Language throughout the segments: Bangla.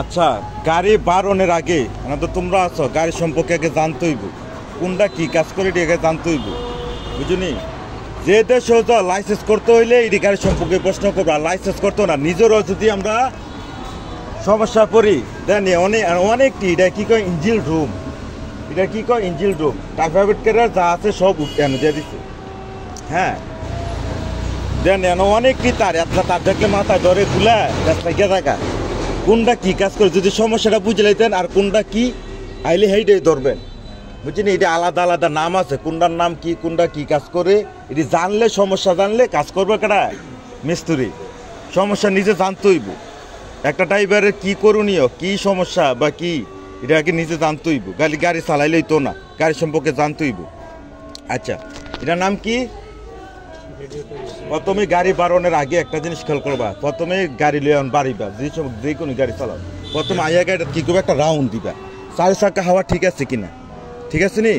আচ্ছা, গাড়ি বারণের আগে তো তোমরা আছো, গাড়ি সম্পর্কে আগে জানতে হইব, কোনটা কি কাজ করে এটি আগে জানতে হইব, বুঝুনি? যে দেশে লাইসেন্স করতে হইলে এটি গাড়ি সম্পর্কে প্রশ্ন করবো, আর লাইসেন্স করতো না। নিজেরও যদি আমরা সমস্যা পড়ি দেন অনেকটি এটা কি কয় ইঞ্জিল রুম, এটা কি কয় ইঞ্জিল রুম, টাইফয়েড কেরার যা আছে সব এনে দিয়ে দিচ্ছে। হ্যাঁ, দেন অনেকটি তার একটা তার দেখলে মাথায় ধরে খুলে রাস্তায় থাকা কোনটা কি কাজ করে যদি সমস্যাটা বুঝে লাইতেন, আর কোনটা কি আইলে সেইটাই ধরবেন, বুঝছেন? এটা আলাদা আলাদা নাম আছে, কোনটার নাম কি, কোনটা কি কাজ করে এটি জানলে, সমস্যা জানলে কাজ করবে কেনা মিস্ত্রি। সমস্যা নিজে জানতে হইব, একটা ড্রাইভারের কি করণীয়, কি সমস্যা বা কি এটা আগে নিজে জানতে হইব। গাড়ি চালাইলেই তো না, গাড়ি সম্পর্কে জানতে হইব। আচ্ছা, এটার নাম কি? প্রথমে গাড়ি বাড়ানোর আগে একটা জিনিস খেয়াল করবা, প্রথমে গাড়ি লয়ে বাড়িবা, যে কোনো গাড়ি চালাও, প্রথমে আইয়া গাড়িটা কি করবে, একটা রাউন্ড দিবা, চারি চাকা হাওয়া ঠিক আছে কিনা, ঠিক আছে নি?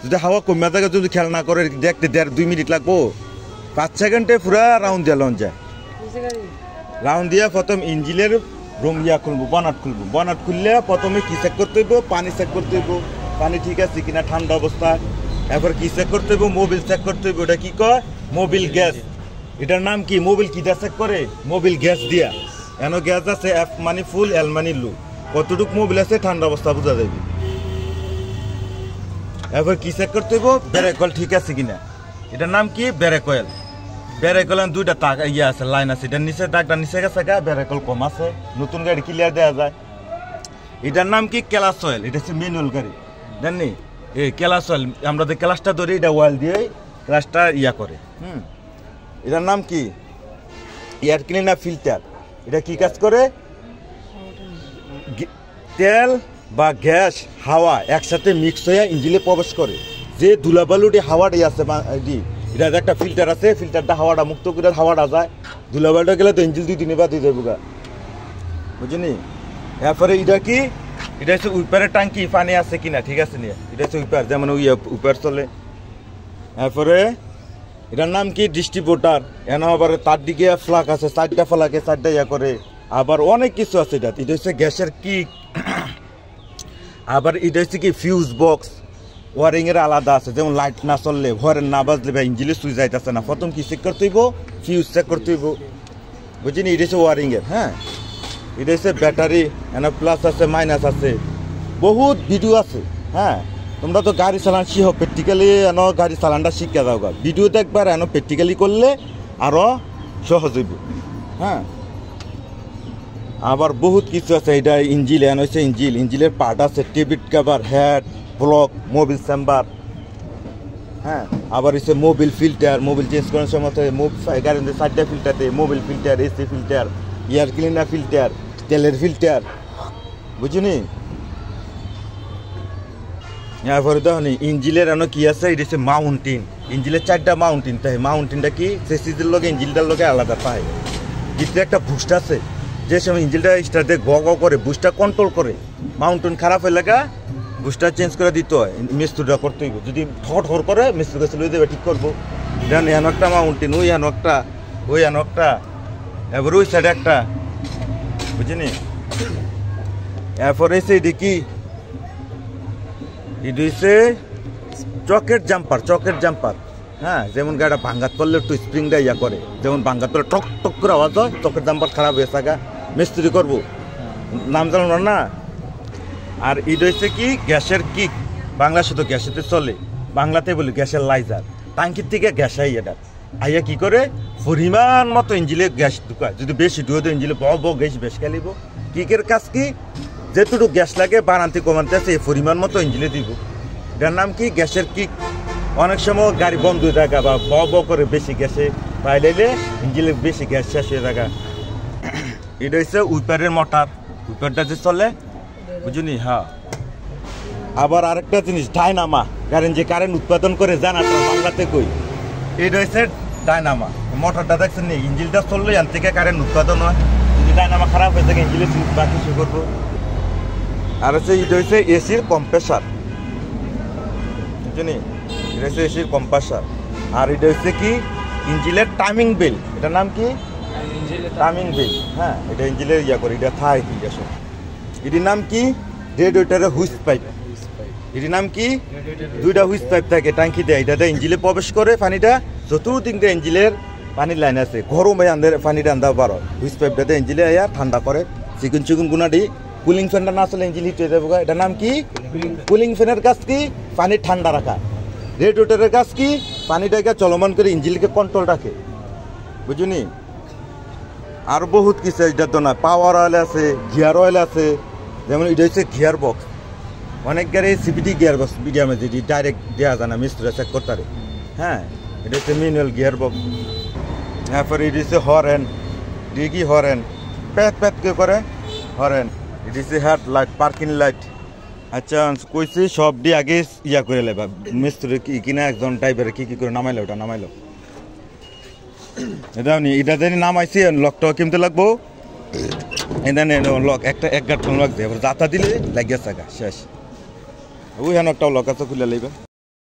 যদি হাওয়া কমে থাকে, যদি খেয়াল না করে দেখতে 1.5-2 মিনিট লাগবো, 5 সেকেন্ডে পুরা রাউন্ড দিয়ে লন যায়। রাউন্ড দিয়া প্রথম ইঞ্জিনের রুম খুলবো, বনাট খুললে প্রথমে কি চেক করতে হইব, পানি চেক করতে হইব, পানি ঠিক আছে কিনা ঠান্ডা অবস্থা। এরপর কি চেক করতে হইব, মোবিল চেক করতে হইব। ওটা কি কয়? Mobil gas. এটার নাম কি? মোবিল কি দিয়ে চেক করে? মোবিল গ্যাস দিয়া। গ্যাস আছে, এফ মানে ফুল, এল মানে লো, কতটুক মোবিল আছে ঠান্ডা অবস্থা বোঝা যাবে। এরপর কি চেক করতে হইব, ব্রেক অয়েল ঠিক আছে কিনা। এটার নাম কি? Break oil. ব্রেক অয়েল দুইটা তাক আছে, লাইন আছে, এটার নিচে দাগটা নিচে গেছে, ব্রেক অয়েল কম আছে, নতুন গাড়ি ক্লিয়ার দেওয়া যায়। এটার নাম কি? Class oil. এটা হচ্ছে ম্যানুয়াল গাড়ি, জাননি? এই ক্লাস অয়েল, আমরা যে ক্লাসটা ধরি এটা অয়েল দিয়ে ক্লাসটা করে। এটার নাম কি? Air cleaner filter. এটা কি কাজ করে? তেল বা গ্যাস, হাওয়া একসাথে মিক্স হয়ে ইঞ্জিনে প্রবেশ করে, যে ধুলাবালুটি হাওয়াটাই আছে, এটা একটা ফিল্টার আছে, ফিল্টারটা হাওয়াটা মুক্ত করে হাওয়াটা যায়, ধুলাবালুটা গেলে তো ইঞ্জিন 2-3 বার দিয়ে যাবো, বুঝলি? এরপরে এটা কি? এটা হচ্ছে উইপারের ট্যাঙ্কি, পানি আছে কিনা, ঠিক আছে নি? এটা হচ্ছে উইপার, যেমন উইপার চলে। এরপরে এটার নাম কি? ডিস্ট্রিবিউটার। আবার তার দিকে ফ্লাক আছে, 4টা ফ্লাকে 4টা করে, আবার অনেক কিছু আছে। এটা হচ্ছে গ্যাসের কিক। আবার এটা হচ্ছে কি? Fuse box. ওয়ারিং এর আলাদা আছে, যেমন লাইট না চললে, হরেন না বাজলে বা ইঞ্জিনে সুইচ যাইতেছে না, প্রথম কি চেক করতে হইব? ফিউজ চেক করতে হইব, বুঝলি? এটা হচ্ছে ওয়ারিং এর। হ্যাঁ, এটা হচ্ছে ব্যাটারি, প্লাস আছে, মাইনাস আছে, বহুত ভিডিও আছে। হ্যাঁ, তোমরা তো গাড়ি চালান শিখো, প্র্যাকটিক্যালি গাড়ি চালানটা শিখে যাও, ভিডিও দেখবার প্র্যাকটিক্যালি করলে আরো সহজ হইব। হ্যাঁ, আবার বহুত কিছু আছে। এটা ইঞ্জিল, হচ্ছে ইঞ্জিলের পার্ট আছে, tappet cover, head, block, Mobil chamber. হ্যাঁ, আবার হচ্ছে মোবিল ফিল্টার, মোবিল চেঞ্জ করার সময় গাড়ির 4টা ফিল্টার দেয়, Mobil filter, AC filter, air cleaner filter, তেলের ফিল্টার, বুঝুনি? এরপরে দেখুন ইঞ্জিলের কি আছে, এটা হচ্ছে মাউন্টেন। ইঞ্জিলের 4টা মাউন্টেন, তাই মাউন্টেনটা কি? সেসিসের লগে ইঞ্জিলটার লগে আলাদা পায়। ভিতরে একটা বুস্ট আছে, যে সময় ইঞ্জিনটা স্টার্ট দিয়ে গ করে বুস্টটা কন্ট্রোল করে। মাউন্টেন খারাপ হয়ে লাগা বুস্টটা চেঞ্জ করে দিতে হয়, মিস্ত্রিটা করতে হইব। যদি ঠর করে মিস্ত্রির কাছে লই দেবে, ঠিক করবো। যেমন এন একটা মাউন্টেন, ওই এন একটা, ওই এন একটা, এবার ওই সাইডে একটা, বুঝিনি? এরপরে এসে এটি কি? এটি হচ্ছে চকের জাম্পার। হ্যাঁ, যেমন গাড়িটা ভাঙ্গাত করলে একটু স্প্রিংটা করে, যেমন ভাঙ্গাত করলে টক টক করে আওয়াজ হয়, চকের জাম্পার খারাপ হয়ে থাকা, মিস্ত্রি করবো, নাম জানো না? আর এটা হচ্ছে কি? গ্যাসের কিক। বাংলা শুধু গ্যাসেতে চলে, বাংলাতে বলি গ্যাসের লাইজার। টাঙ্কির থেকে গ্যাস এটা আইয়া কি করে? পরিমাণ মতো ইঞ্জিলে গ্যাস ঢুকায়, যদি বেশি ঢুকে তো ইঞ্জিলে গ্যাস বেশ খেলিব। কিকের কাজ কি? যেটুকু গ্যাস লাগে বানাতে কমাতে আছে, এই পরিমাণ মতো ইঞ্জিলে দিব। এটার নাম কি? গ্যাসের কিক। অনেক সময় গাড়ি বন্ধ হয়ে থাকা বা করে বেশি গ্যাসে পাইলে ইঞ্জিলে বেশি গ্যাস শেষ হয়ে থাকা। এটা হচ্ছে উইপারের মোটর, উইপারটা যে চলে, বুঝুনি? হ্যাঁ, আবার আরেকটা জিনিস ডায়নামা, যে কারেন্ট উৎপাদন করে, জানাটা বাংলাতে কই? এটা হচ্ছে ডায়নামা। মোটরটা দেখছেন নি? ইঞ্জিনটা চললে এর থেকে কারেন্ট উৎপাদন হয়। যদি ডায়নামা খারাপ হয়ে থাকে ইঞ্জিনে সুইচ বা কিছু করবো। আর হচ্ছে এটা হচ্ছে এসির কম্প্রেসার, বুঝলি? এটা হচ্ছে এসির কম্প্রেসার। আর এটা হচ্ছে কি? ইঞ্জিনের টাইমিং বেল। এটার নাম কি? Timing bell. হ্যাঁ, এটা ইঞ্জিনের করে, এটা থাই কি আসলে এটির নাম কি রেডিয়েটরের হুইস পাইপ এটির নাম কি দুইটা হুইস পাইপ থাকে ট্যাঙ্কি দেয় এটাতে ইঞ্জিলে প্রবেশ করে পানিটা চতুর্দিক দিয়ে ইঞ্জিলের পানির লাইন আছে গরমে আনতে পানিটা আনতে পারো হুইস পাইপটাতে ইঞ্জিলে আয়া ঠান্ডা করে চিকুন চিকুন গুণাটি কুলিং ফ্যানটা না আসলে ইঞ্জিল হিট হয়ে যাবে এটার নাম কি কুলিং ফ্যানের কাজ কি পানি ঠান্ডা রাখা রেডিয়েটরের কাজ কি পানিটাকে চলমান করে ইঞ্জিনকে কন্ট্রোল রাখে বুঝুনি আর বহুত কিছু এটা তো না পাওয়ার অয়েল আছে গিয়ার অয়েল আছে যেমন এটা হচ্ছে গিয়ার বক্স অনেক গাড়ি সিবিটি গিয়ার বক্স মিডিয়ামে যেটি ডাইরেক্ট দেওয়া যায় না মিস্ত্রি চেক করতে পারে হ্যাঁ এটা হচ্ছে ম্যানুয়াল গিয়ার বক্স তারপরে এটা হচ্ছে হরেন ডিগি হরেন প্যাত প্যাত কে করে হরেন এটা হচ্ছে হেড লাইট পার্কিং লাইট আচ্ছা কইছি সব দিয়ে আগে ইয়া করে লেবা মিস্ত্রি কি কিনা একজন ড্রাইভারে কি কি করে নামাইলো ওটা নামাইলো এটা এটা যদি নামাইছি লকটা কিনতে লাগবো এটা লক একটা এক গাঁট লক দিয়ে যাতা দিলে লাগিয়ে থাকা শেষ ওই হেন একটা লক আছে খুলে লইবা